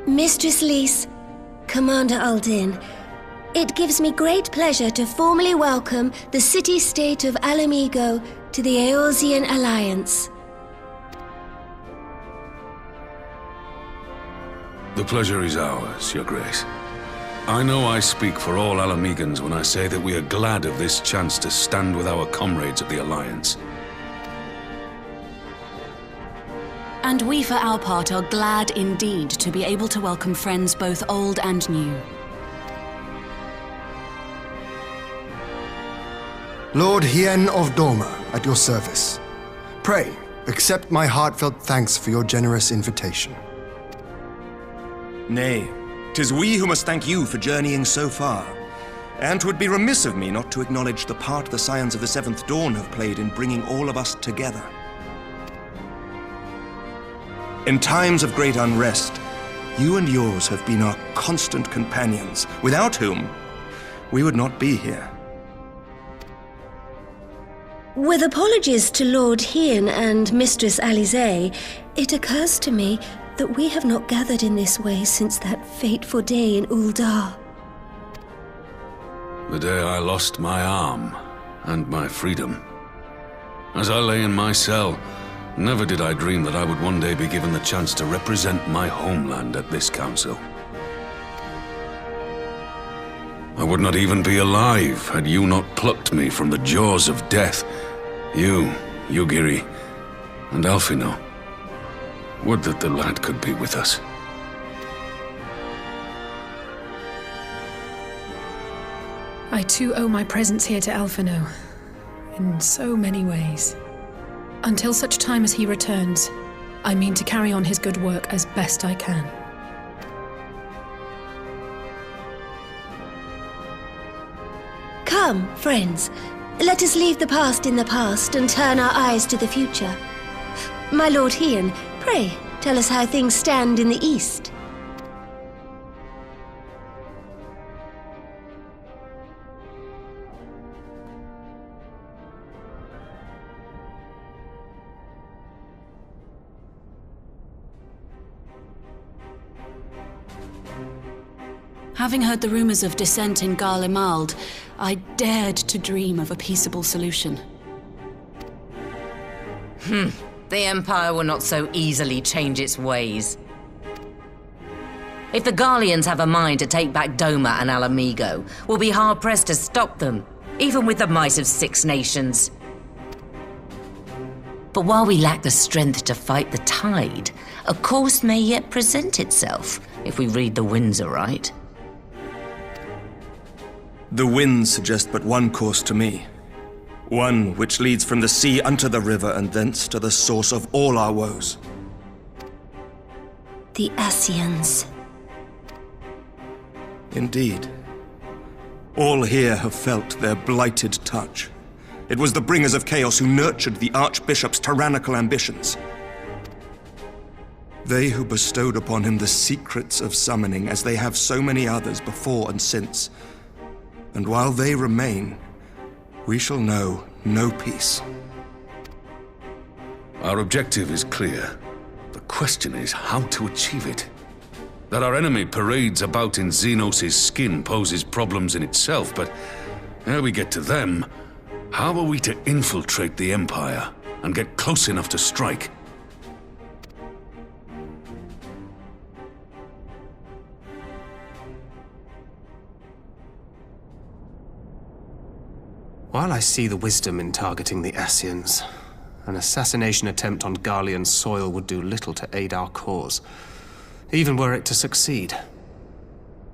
Mistress Lys, Commander Aldin, it gives me great pleasure to formally welcome the city-state of Alamigo to the Eorzean Alliance. The pleasure is ours, Your Grace. I know I speak for all Alamegans when I say that we are glad of this chance to stand with our comrades of the Alliance. And we, for our part, are glad indeed to be able to welcome friends both old and new. Lord Hien of Doma, at your service. Pray, accept my heartfelt thanks for your generous invitation. Nay, 'tis we who must thank you for journeying so far. And 'twould be remiss of me not to acknowledge the part the Scions of the Seventh Dawn have played in bringing all of us together. In times of great unrest, you and yours have been our constant companions, without whom we would not be here. With apologies to Lord Hien and Mistress Alize, it occurs to me that we have not gathered in this way since that fateful day in Uldar. The day I lost my arm and my freedom. As I lay in my cell, never did I dream that I would one day be given the chance to represent my homeland at this council. I would not even be alive had you not plucked me from the jaws of death. You, Yugiri, and Alphino. Would that the lad could be with us. I too owe my presence here to Alphino, in so many ways. Until such time as he returns, I mean to carry on his good work as best I can. Come, friends, let us leave the past in the past and turn our eyes to the future. My Lord Hien, pray, tell us how things stand in the east. Having heard the rumors of dissent in Garlemald, I dared to dream of a peaceable solution. The Empire will not so easily change its ways. If the Garleans have a mind to take back Doma and Alamigo, we'll be hard-pressed to stop them, even with the might of 6 nations. But while we lack the strength to fight the tide, a course may yet present itself, if we read the winds aright. The winds suggest but one course to me. One which leads from the sea unto the river and thence to the source of all our woes. The Ascians. Indeed. All here have felt their blighted touch. It was the bringers of chaos who nurtured the Archbishop's tyrannical ambitions. They who bestowed upon him the secrets of summoning, as they have so many others before and since. And while they remain, we shall know no peace. Our objective is clear. The question is how to achieve it. That our enemy parades about in Xenos' skin poses problems in itself, but ere we get to them, how are we to infiltrate the Empire and get close enough to strike? While I see the wisdom in targeting the Ascians, an assassination attempt on Garlean soil would do little to aid our cause, even were it to succeed.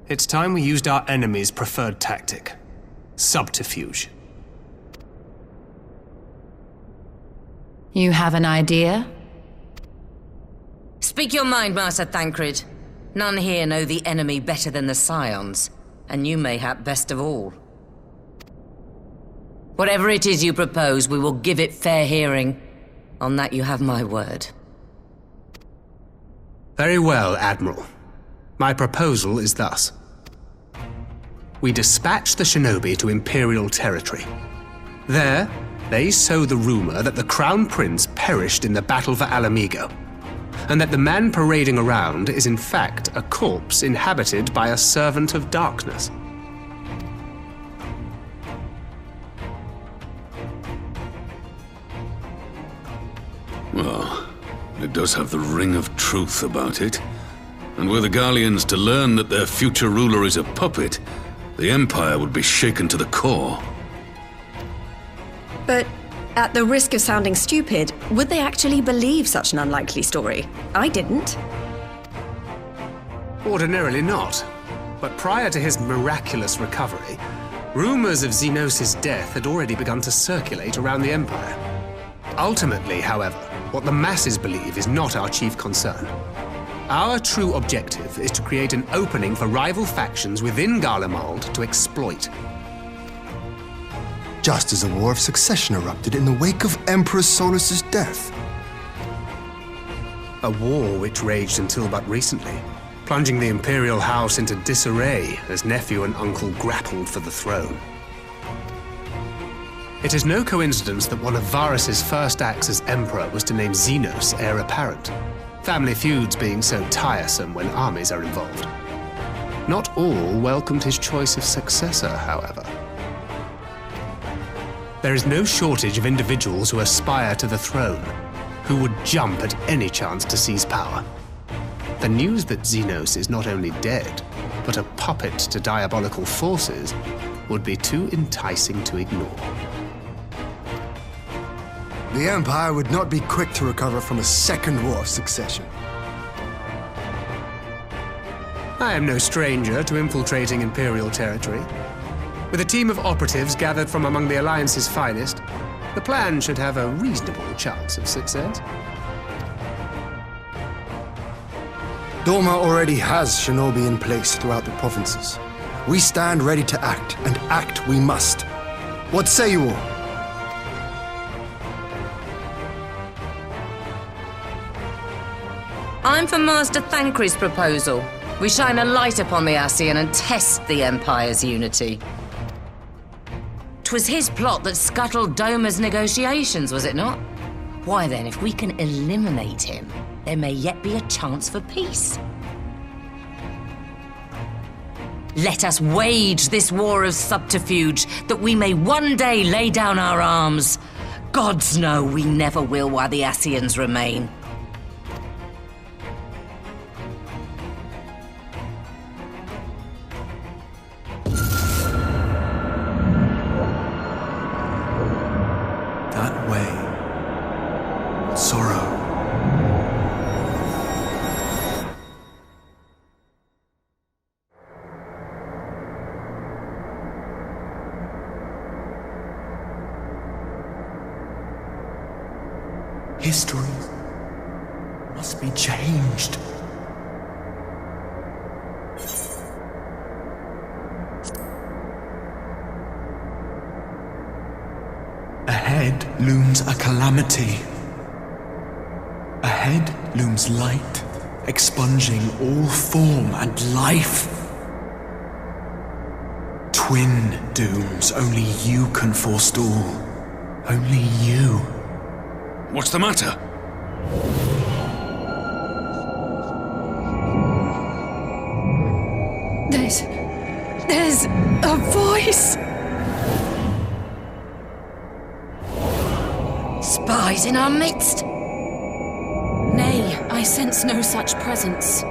It's time we used our enemy's preferred tactic: subterfuge. You have an idea? Speak your mind, Master Thancred. None here know the enemy better than the Scions, and you mayhap best of all. Whatever it is you propose, we will give it fair hearing. On that you have my word. Very well, Admiral. My proposal is thus. We dispatch the shinobi to Imperial territory. There, they sow the rumor that the Crown Prince perished in the battle for Alamigo. and that the man parading around is in fact a corpse inhabited by a servant of darkness. Well, it does have the ring of truth about it. And were the Garleans to learn that their future ruler is a puppet, the Empire would be shaken to the core. But at the risk of sounding stupid, would they actually believe such an unlikely story? I didn't. Ordinarily not. But prior to his miraculous recovery, rumors of Xenos' death had already begun to circulate around the Empire. Ultimately, however, what the masses believe is not our chief concern. Our true objective is to create an opening for rival factions within Garlemald to exploit. Just as a war of succession erupted in the wake of Emperor Solus's death. A war which raged until but recently, plunging the Imperial House into disarray as nephew and uncle grappled for the throne. It is no coincidence that one of Varus's first acts as Emperor was to name Xenos heir apparent, family feuds being so tiresome when armies are involved. Not all welcomed his choice of successor, however. There is no shortage of individuals who aspire to the throne, who would jump at any chance to seize power. The news that Xenos is not only dead, but a puppet to diabolical forces, would be too enticing to ignore. The Empire would not be quick to recover from a second war of succession. I am no stranger to infiltrating Imperial territory. With a team of operatives gathered from among the Alliance's finest, the plan should have a reasonable chance of success. Doma already has shinobi in place throughout the provinces. We stand ready to act, and act we must. What say you all? I'm for Master Thancred's proposal. We shine a light upon the Ascian and test the Empire's unity. 'Twas his plot that scuttled Doma's negotiations, was it not? Why then, if we can eliminate him, there may yet be a chance for peace. Let us wage this war of subterfuge, that we may one day lay down our arms. Gods know we never will while the Ascians remain. That way. Sorrow. History must be changed. Ahead looms a calamity. Ahead looms light, expunging all form and life. Twin dooms only you can forestall. Only you. What's the matter? There's a voice! Spies in our midst? Nay, I sense no such presence.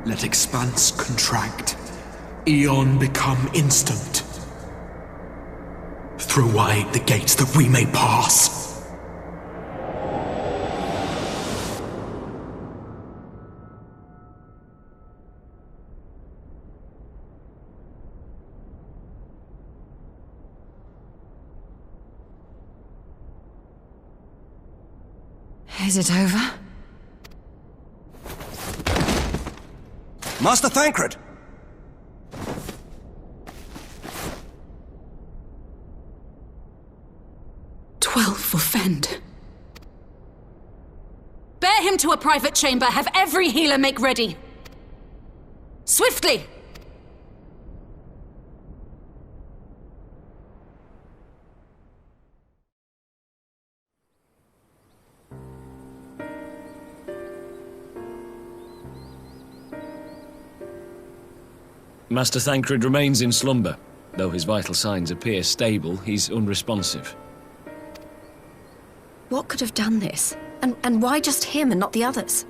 Let expanse contract, eon become instant. Throw wide the gates that we may pass. Is it over? Master Thancred! 12 for Fend. Bear him to a private chamber. Have every healer make ready. Swiftly! Master Thancred remains in slumber. Though his vital signs appear stable, he's unresponsive. What could have done this? And why just him and not the others?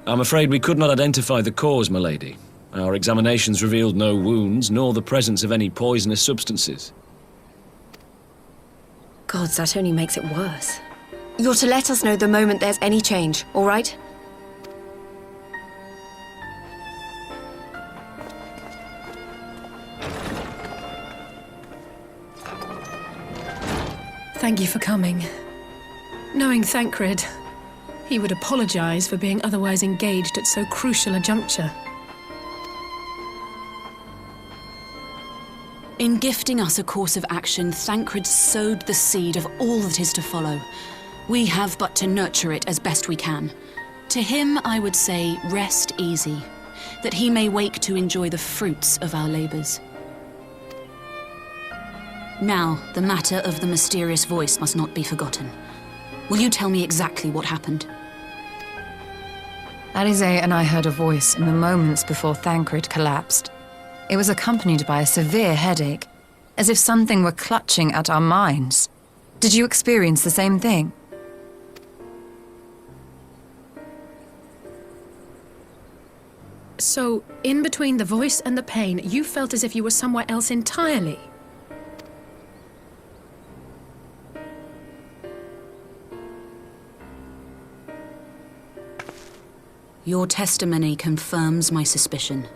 I'm afraid we could not identify the cause, my lady. Our examinations revealed no wounds, nor the presence of any poisonous substances. Gods, that only makes it worse. You're to let us know the moment there's any change, all right? Thank you for coming. Knowing Thancred, he would apologize for being otherwise engaged at so crucial a juncture. In gifting us a course of action, Thancred sowed the seed of all that is to follow. We have but to nurture it as best we can. To him, I would say, rest easy, that he may wake to enjoy the fruits of our labors. Now, the matter of the mysterious voice must not be forgotten. Will you tell me exactly what happened? Alize and I heard a voice in the moments before Thancred collapsed. It was accompanied by a severe headache, as if something were clutching at our minds. Did you experience the same thing? So, in between the voice and the pain, you felt as if you were somewhere else entirely? Your testimony confirms my suspicion.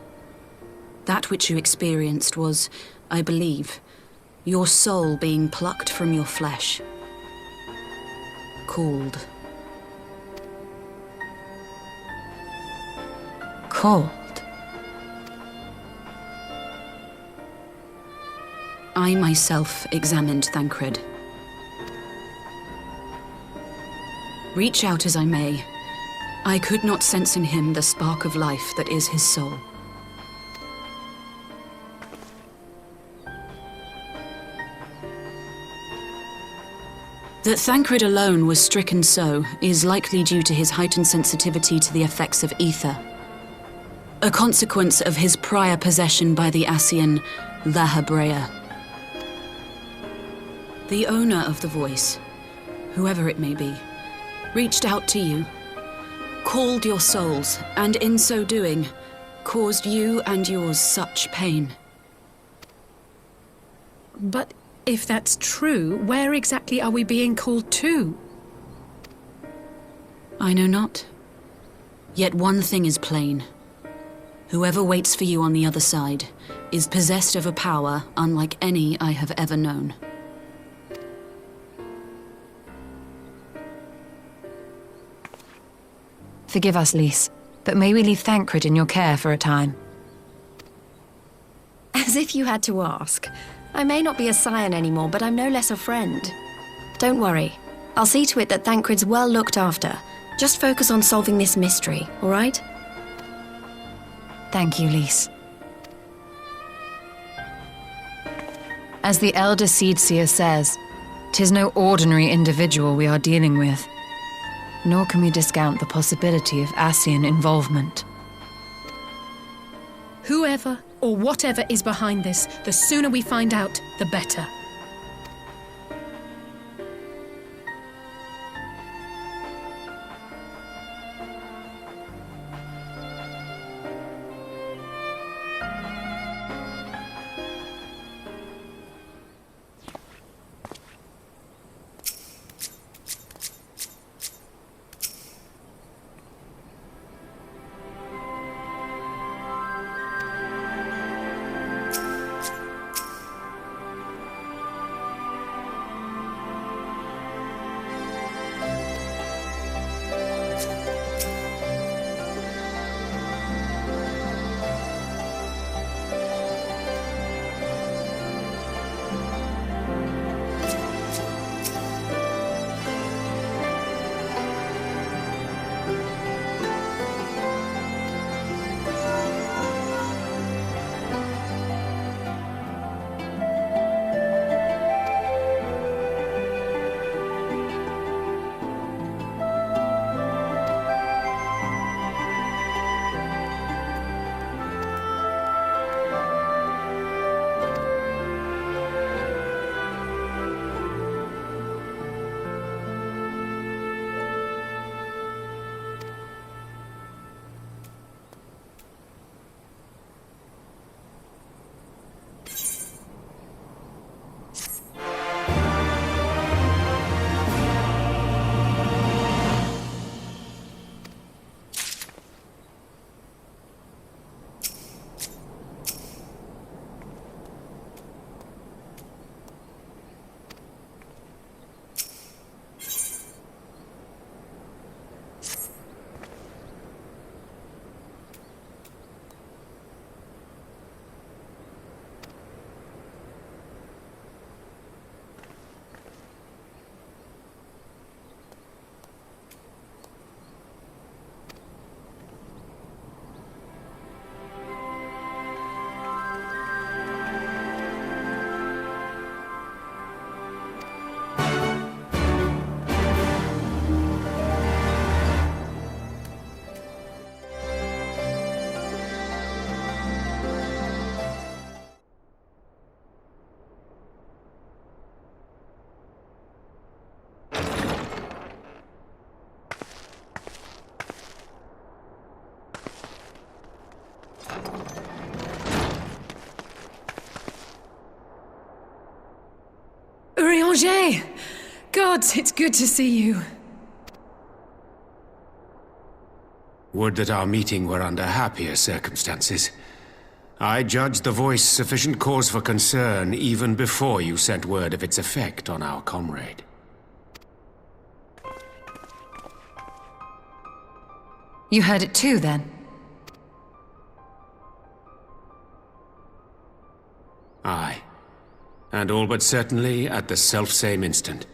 That which you experienced was, I believe, your soul being plucked from your flesh. Called. Called? I myself examined Thancred. Reach out as I may, I could not sense in him the spark of life that is his soul. That Thancred alone was stricken so is likely due to his heightened sensitivity to the effects of ether, a consequence of his prior possession by the Ascian, the Hebrea. The owner of the voice, whoever it may be, reached out to you, called your souls, and in so doing, caused you and yours such pain. But if that's true, where exactly are we being called to? I know not. Yet one thing is plain. Whoever waits for you on the other side is possessed of a power unlike any I have ever known. Forgive us, Lys, but may we leave Thancred in your care for a time? As if you had to ask. I may not be a scion anymore, but I'm no less a friend. Don't worry. I'll see to it that Thancred's well looked after. Just focus on solving this mystery, all right? Thank you, Lys. As the Elder Seedseer says, 'tis no ordinary individual we are dealing with. Nor can we discount the possibility of Ascian involvement. Whoever or whatever is behind this, the sooner we find out, the better. Urianger! Gods, it's good to see you. Would that our meeting were under happier circumstances. I judged the voice sufficient cause for concern even before you sent word of its effect on our comrade. You heard it too, then? Aye. And all but certainly at the selfsame instant.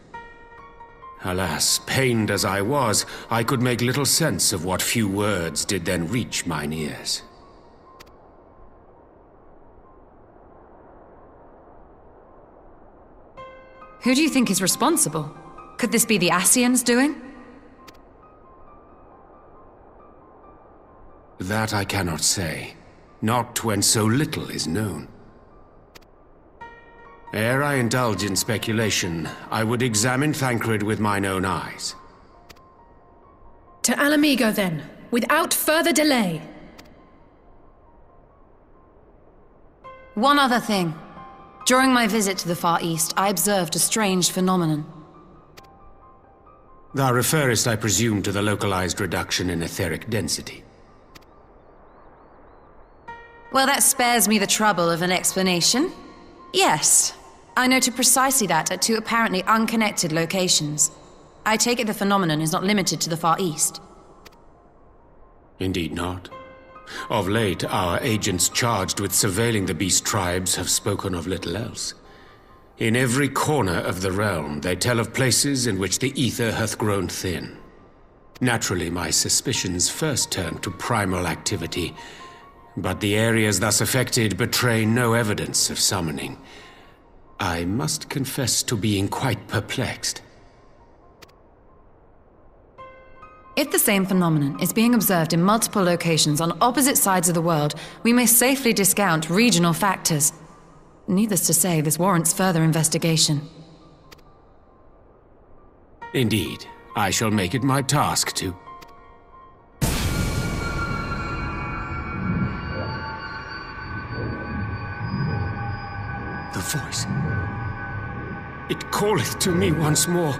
Alas, pained as I was, I could make little sense of what few words did then reach mine ears. Who do you think is responsible? Could this be the Ascians doing? That I cannot say. Not when so little is known. Ere I indulge in speculation, I would examine Thancred with mine own eyes. To Alamigo, then, without further delay. One other thing. During my visit to the Far East, I observed a strange phenomenon. Thou referrest, I presume, to the localized reduction in etheric density. Well, that spares me the trouble of an explanation. Yes, I noted precisely that at two apparently unconnected locations. I take it the phenomenon is not limited to the Far East. Indeed not. Of late, our agents charged with surveilling the beast tribes have spoken of little else. In every corner of the realm, they tell of places in which the ether hath grown thin. Naturally, my suspicions first turned to primal activity, but the areas thus affected betray no evidence of summoning. I must confess to being quite perplexed. If the same phenomenon is being observed in multiple locations on opposite sides of the world, we may safely discount regional factors. Needless to say, this warrants further investigation. Indeed, I shall make it my task to. The voice. It calleth to me once more.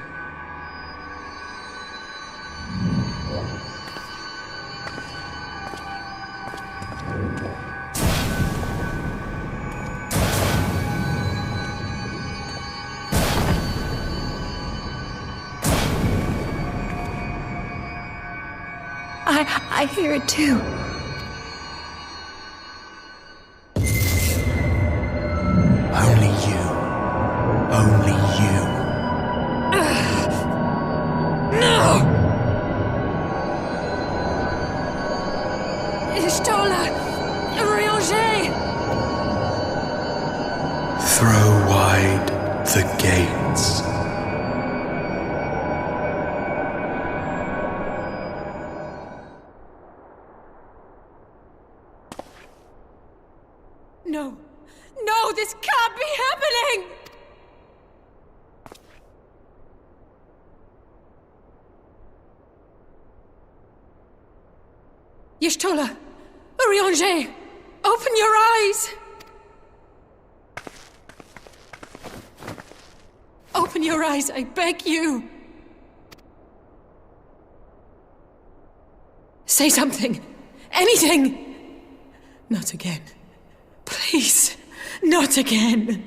I hear it too. Only you. Only you. No! Ishtola! Urianger! Throw wide the gates. No! No, this can't be happening! Y'shtola! Urianger! Open your eyes! Open your eyes, I beg you! Say something! Anything! Not again. Please, not again.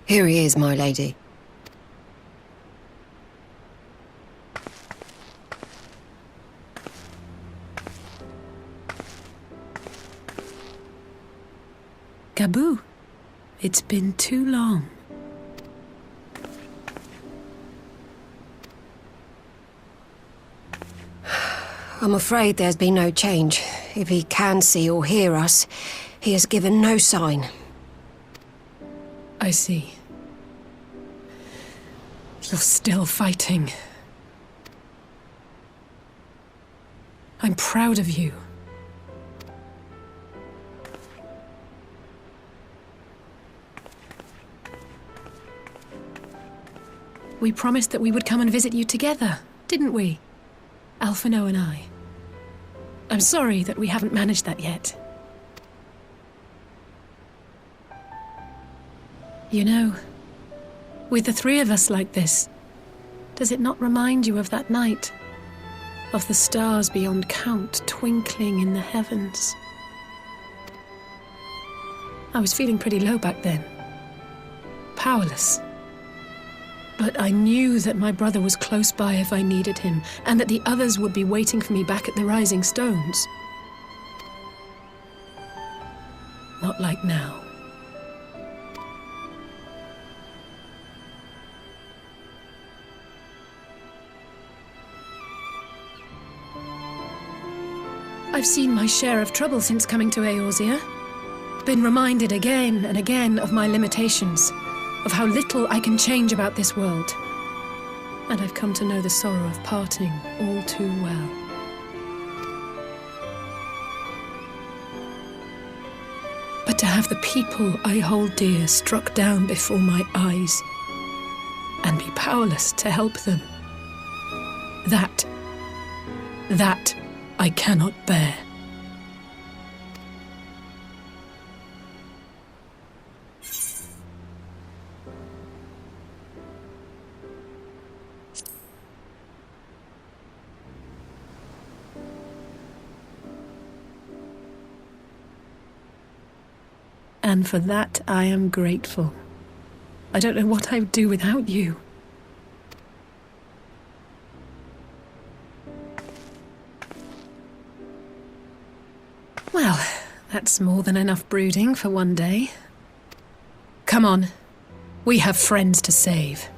Here he is, my lady. Gabu, it's been too long. I'm afraid there's been no change. If he can see or hear us, he has given no sign. I see. You're still fighting. I'm proud of you. We promised that we would come and visit you together, didn't we? Alphino and I. I'm sorry that we haven't managed that yet. You know, with the three of us like this, does it not remind you of that night? Of the stars beyond count twinkling in the heavens? I was feeling pretty low back then. Powerless. But I knew that my brother was close by if I needed him, and that the others would be waiting for me back at the Rising Stones. Not like now. I've seen my share of trouble since coming to Eorzea. Been reminded again and again of my limitations, of how little I can change about this world. And I've come to know the sorrow of parting all too well. But to have the people I hold dear struck down before my eyes, and be powerless to help them, that I cannot bear. And for that I am grateful. I don't know what I would do without you. That's more than enough brooding for one day. Come on. We have friends to save.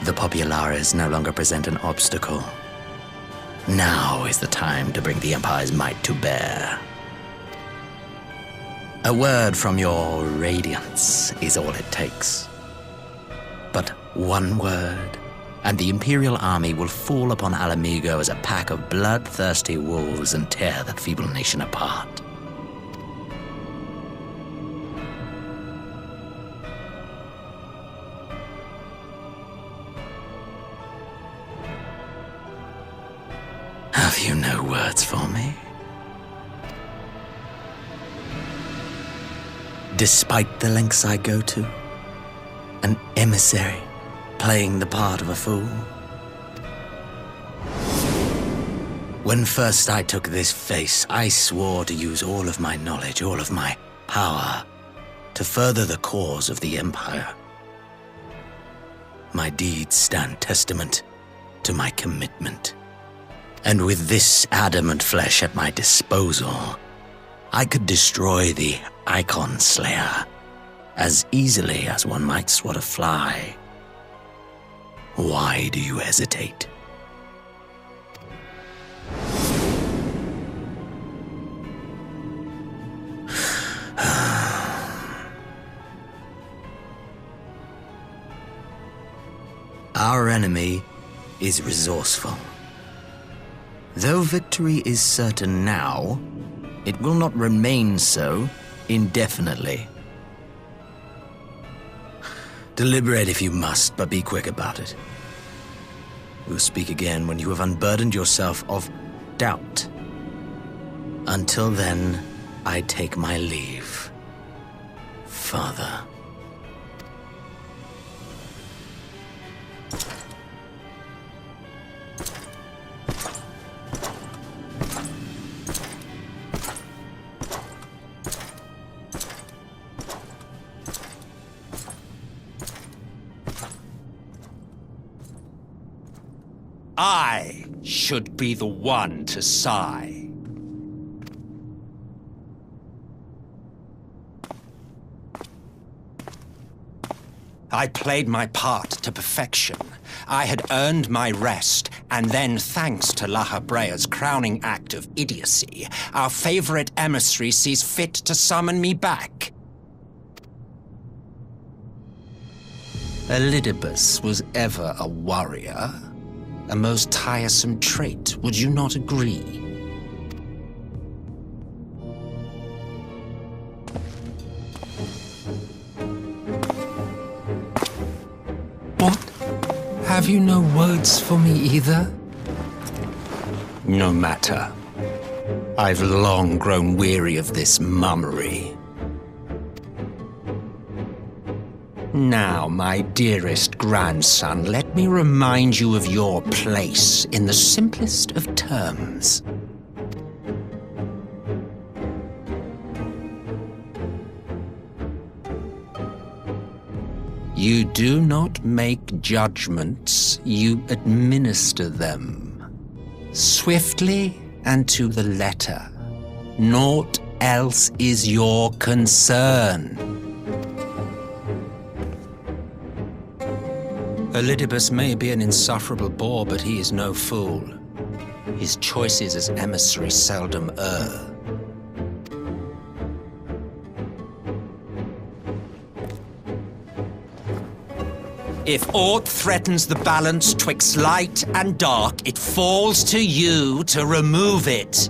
The Populares no longer present an obstacle. Now is the time to bring the Empire's might to bear. A word from your Radiance is all it takes. But one word, and the Imperial army will fall upon Alamigo as a pack of bloodthirsty wolves and tear that feeble nation apart. Have you no words for me? Despite the lengths I go to, an emissary playing the part of a fool. When first I took this face, I swore to use all of my knowledge, all of my power, to further the cause of the Empire. My deeds stand testament to my commitment. And with this adamant flesh at my disposal, I could destroy the Icon Slayer as easily as one might swat a fly. Why do you hesitate? Our enemy is resourceful. Though victory is certain now, it will not remain so indefinitely. Deliberate if you must, but be quick about it. We'll speak again when you have unburdened yourself of doubt. Until then, I take my leave, Father. I should be the one to sigh. I played my part to perfection. I had earned my rest, and then, thanks to La Habrea's crowning act of idiocy, our favorite emissary sees fit to summon me back. Elidibus was ever a warrior. A most tiresome trait, would you not agree? What? Have you no words for me either? No matter. I've long grown weary of this mummery. Now, my dearest grandson, let me remind you of your place in the simplest of terms. You do not make judgments, you administer them. Swiftly and to the letter. Naught else is your concern. Elidibus may be an insufferable bore, but he is no fool. His choices as emissary seldom err. If aught threatens the balance twixt light and dark, it falls to you to remove it.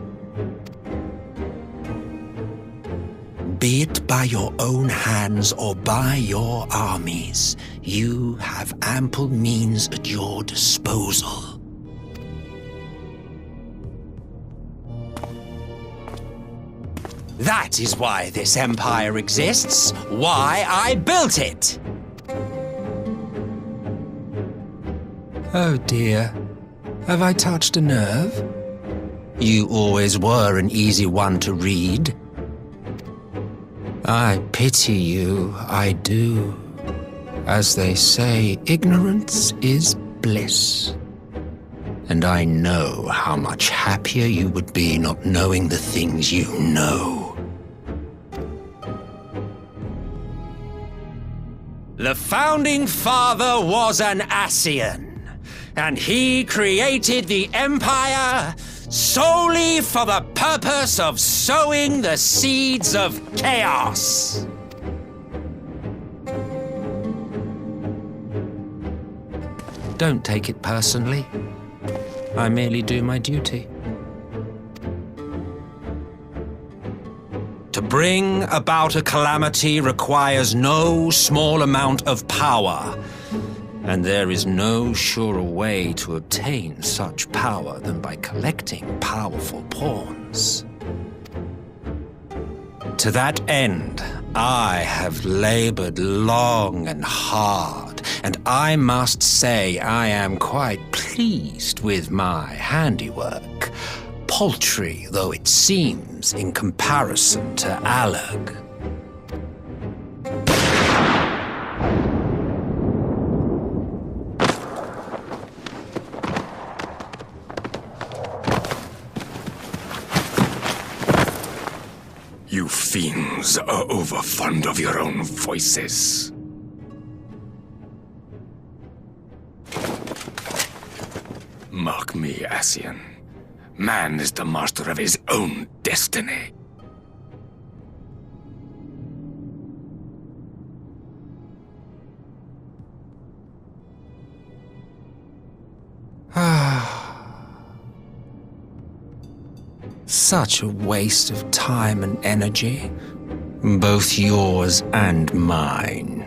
Be it by your own hands or by your armies, you have ample means at your disposal. That is why this empire exists, why I built it. Oh dear, have I touched a nerve? You always were an easy one to read. I pity you, I do. As they say, ignorance is bliss. And I know how much happier you would be not knowing the things you know. The founding father was an Ascian, and he created the Empire solely for the purpose of sowing the seeds of chaos. Don't take it personally. I merely do my duty. To bring about a calamity requires no small amount of power. And there is no surer way to obtain such power than by collecting powerful pawns. To that end, I have labored long and hard, and I must say I am quite pleased with my handiwork, paltry though it seems in comparison to Alag. You fiends are overfond of your own voices. Mark me, Ascian. Man is the master of his own destiny. Such a waste of time and energy, both yours and mine.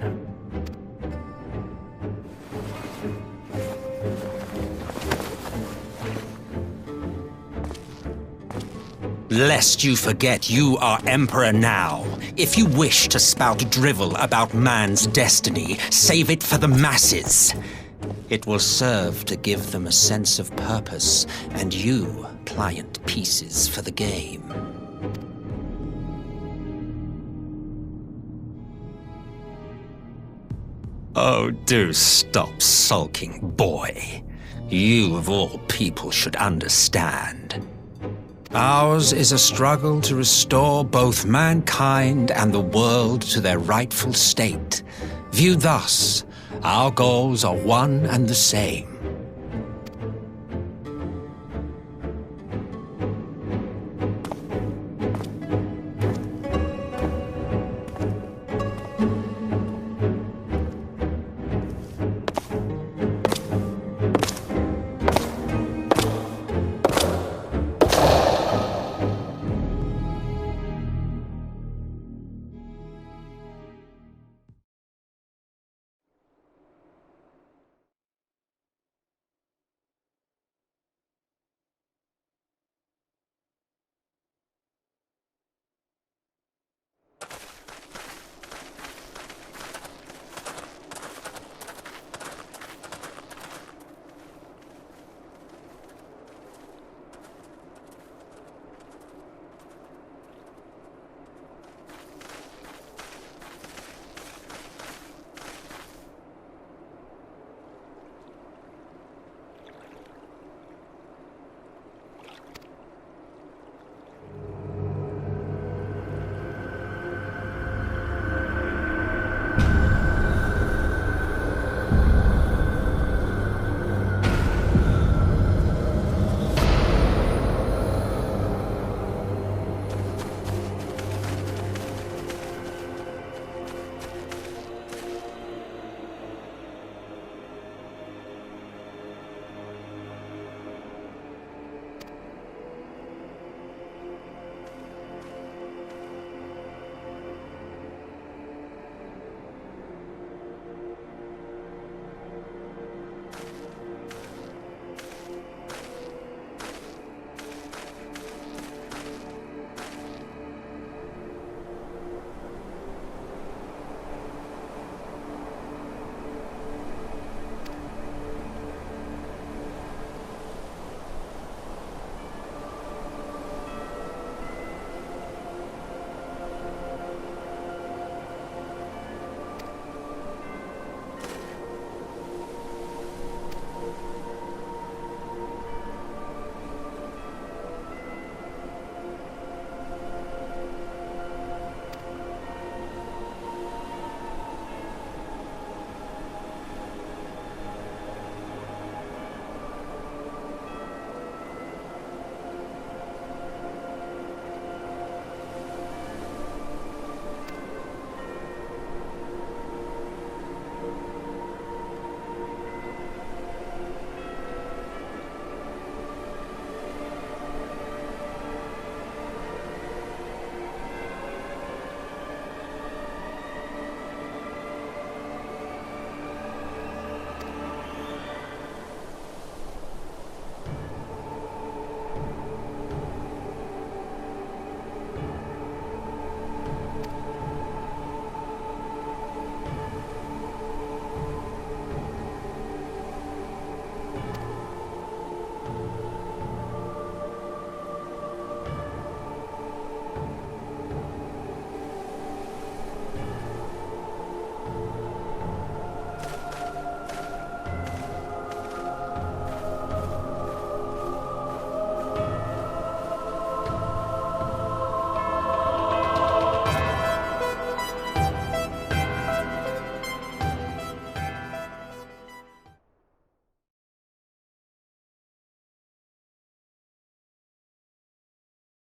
Lest you forget you are Emperor now. If you wish to spout drivel about man's destiny, save it for the masses. It will serve to give them a sense of purpose, and you pliant pieces for the game. Oh, do stop sulking, boy. You, of all people, should understand. Ours is a struggle to restore both mankind and the world to their rightful state. Viewed thus, our goals are one and the same.